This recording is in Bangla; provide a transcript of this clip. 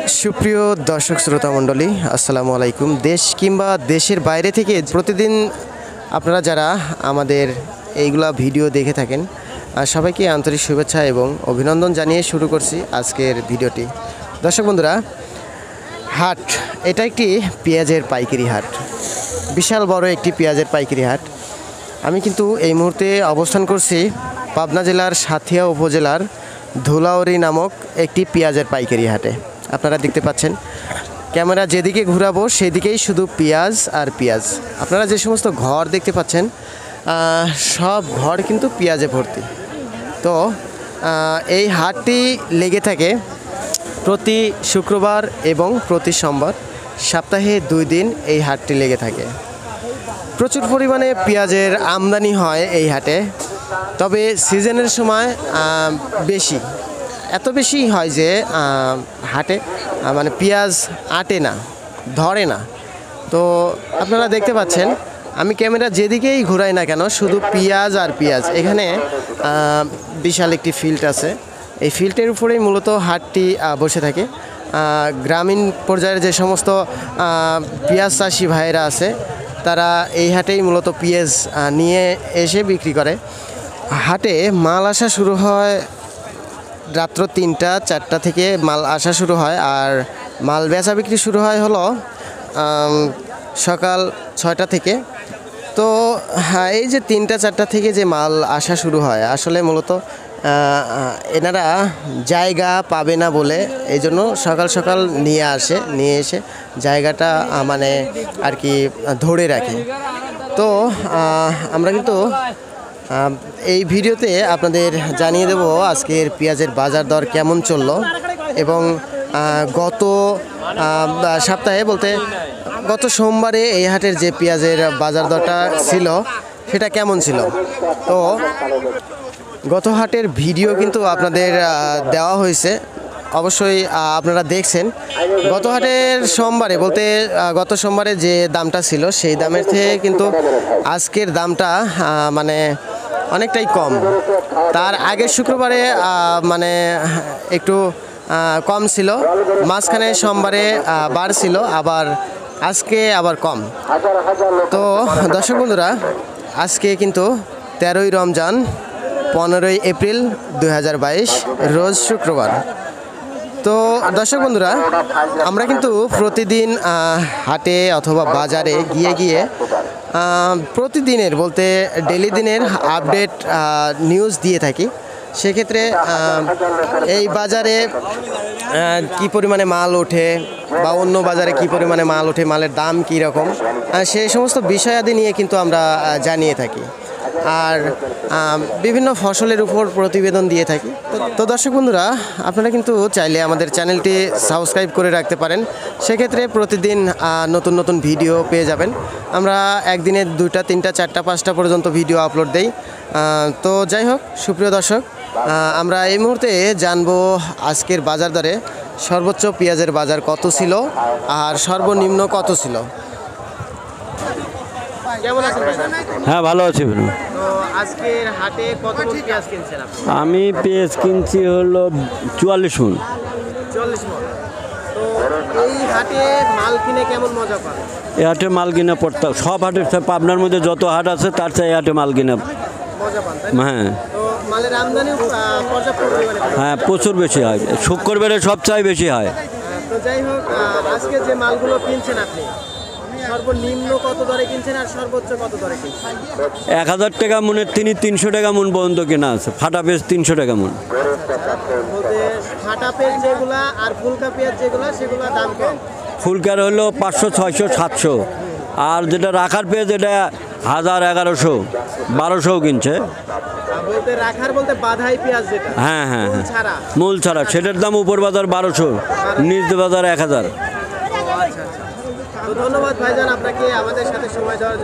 সুপ্রিয় দর্শক শ্রোতা মণ্ডলী, আসসালামু আলাইকুম। দেশ কিংবা দেশের বাইরে থেকে প্রতিদিন আপনারা যারা আমাদের এইগুলা ভিডিও দেখে থাকেন, সবাইকে আন্তরিক শুভেচ্ছা এবং অভিনন্দন জানিয়ে শুরু করছি আজকের ভিডিওটি। দর্শক বন্ধুরা, হাট এটা একটি পেঁয়াজের পাইকারি হাট, বিশাল বড় একটি পেঁয়াজের পাইকারি হাট। আমি কিন্তু এই মুহূর্তে অবস্থান করছি পাবনা জেলার সাথিয়া উপজেলার ধুলাউড়ি নামক একটি পেঁয়াজের পাইকারি হাটে। আপনারা দেখতে পাচ্ছেন, ক্যামেরা যেদিকে ঘুরাবো সেদিকেই শুধু পেঁয়াজ আর পেঁয়াজ। আপনারা যে সমস্ত ঘর দেখতে পাচ্ছেন, সব ঘর কিন্তু পেঁয়াজে ভর্তি। তো এই হাটটি লেগে থাকে প্রতি শুক্রবার এবং প্রতি সোমবার, সপ্তাহে 2 দিন এই হাটটি লেগে থাকে। প্রচুর পরিমাণে পেঁয়াজের আমদানি হয় এই হাটে, তবে সিজনের সময় বেশি, এত বেশি হয় যে হাটে মানে পেঁয়াজ আটে না, ধরে না। তো আপনারা দেখতে পাচ্ছেন, আমি ক্যামেরা যেদিকেই ঘুরাই না কেন শুধু পেঁয়াজ আর পেঁয়াজ। এখানে বিশাল একটি ফিল্ড আছে, এই ফিল্ডের উপরেই মূলত হাটটি বসে থাকে। গ্রামীণ পর্যায়ের যে সমস্ত পেঁয়াজ চাষি ভাইয়েরা আছে, তারা এই হাটেই মূলত পেঁয়াজ নিয়ে এসে বিক্রি করে। হাটে মাল আসা শুরু হয় রাত্র 3টা-4টা থেকে মাল আসা শুরু হয়, আর মাল বেচা বিক্রি শুরু হয় হলো সকাল 6টা থেকে। তো হ্যাঁ, এই যে 3টা-4টা থেকে যে মাল আসা শুরু হয়, আসলে মূলত এনারা জায়গা পাবে না বলে এই জন্য সকাল সকাল নিয়ে এসে জায়গাটা মানে আর কি ধরে রাখে। তো আমরা কিন্তু এই ভিডিওতে আপনাদের জানিয়ে দেব আজকের পেঁয়াজের বাজার দর কেমন চললো, এবং গত সপ্তাহে বলতে গত সোমবারে এই হাটের যে পেঁয়াজের বাজার দরটা ছিল সেটা কেমন ছিল। তো গত হাটের ভিডিও কিন্তু আপনাদের দেওয়া হয়েছে, অবশ্যই আপনারা দেখছেন। গত হাটের সোমবারে বলতে গত সোমবারে যে দামটা ছিল সেই দামের থেকে কিন্তু আজকের দামটা মানে অনেকটাই কম। তার আগের শুক্রবারে মানে একটু কম ছিল, মাঝখানে সোমবারে বাড়ছিল, আবার আজকে আবার কম। তো দর্শক বন্ধুরা, আজকে কিন্তু 13ই রমজান 15ই এপ্রিল 2022, রোজ শুক্রবার। তো দর্শক বন্ধুরা, আমরা কিন্তু প্রতিদিন হাটে অথবা বাজারে গিয়ে প্রতিদিনের বলতে ডেলি দিনের আপডেট নিউজ দিয়ে থাকি। সেক্ষেত্রে এই বাজারে কী পরিমাণে মাল ওঠে বা অন্য বাজারে কী পরিমাণে মাল ওঠে, মালের দাম কী রকম, সেই সমস্ত বিষয়াদি নিয়ে কিন্তু আমরা জানিয়ে থাকি, আর বিভিন্ন ফসলের উপর প্রতিবেদন দিয়ে থাকি। তো দর্শক বন্ধুরা, আপনারা কিন্তু চাইলে আমাদের চ্যানেলটি সাবস্ক্রাইব করে রাখতে পারেন। সেক্ষেত্রে প্রতিদিন নতুন নতুন ভিডিও পেয়ে যাবেন। আমরা একদিনে 2টা, 3টা, 4টা, 5টা পর্যন্ত ভিডিও আপলোড দেই। তো যাই হোক, সুপ্রিয় দর্শক, আমরা এই মুহূর্তে জানবো আজকের বাজার দরে সর্বোচ্চ পেঁয়াজের বাজার কত ছিল আর সর্বনিম্ন কত ছিল। কেমন আছেন ভাই? হ্যাঁ, ভালো আছি। তো আজকের হাটে কত মণ পেঁয়াজ কিনছেন আপনি? আমি পেঁয়াজ কিনছি হলো 44 মণ। 44 মণ। তো এই হাটে মাল কিনে কেমন মজা পান? এই হাটে মাল কিনে পড়তে সব হাটের পাবনার মধ্যে যত হাট আছে তার চেয়ে এই হাটে মাল কিনে মজা পান, তাই না? হ্যাঁ। তো মালের আমদানিও পর্যাপ্ত পরিমাণে হয়? হ্যাঁ, প্রচুর বেশি হয়, শুক্রবারে সবচেয়ে বেশি হয়। তো যাই হোক, আজকে যে মালগুলো কিনছেন আপনি, সর্বনিম্ন কত দরে কিনছেন আর সর্বোচ্চ কত দরে কিনছেন? 1000 টাকা মনের 300 টাকা মন পর্যন্ত কেনা আছে। ফাটা পেঁয়াজ 300 টাকা মন। বলতে ফাটা পেঁয়াজ যেগুলা আর ফুলকা পেঁয়াজ যেগুলা, সেগুলা দাম কম? ফুলকার হলো 500, 600, 700, আর যেটা রাখার পেঁয়াজ এটা 1000, 1100, 1200 কিনছে। বলতে রাখার বলতে বাধাই পেঁয়াজ যেটা, হ্যাঁ হ্যাঁ হ্যাঁ, ছাড়া মূল ছাড়া, সেটার দাম উপর বাজার 1200, নিচ বাজার 1000। তো ধন্যবাদ ভাইজান আপনাকে আমাদের সাথে সময় দেওয়ার জন্য।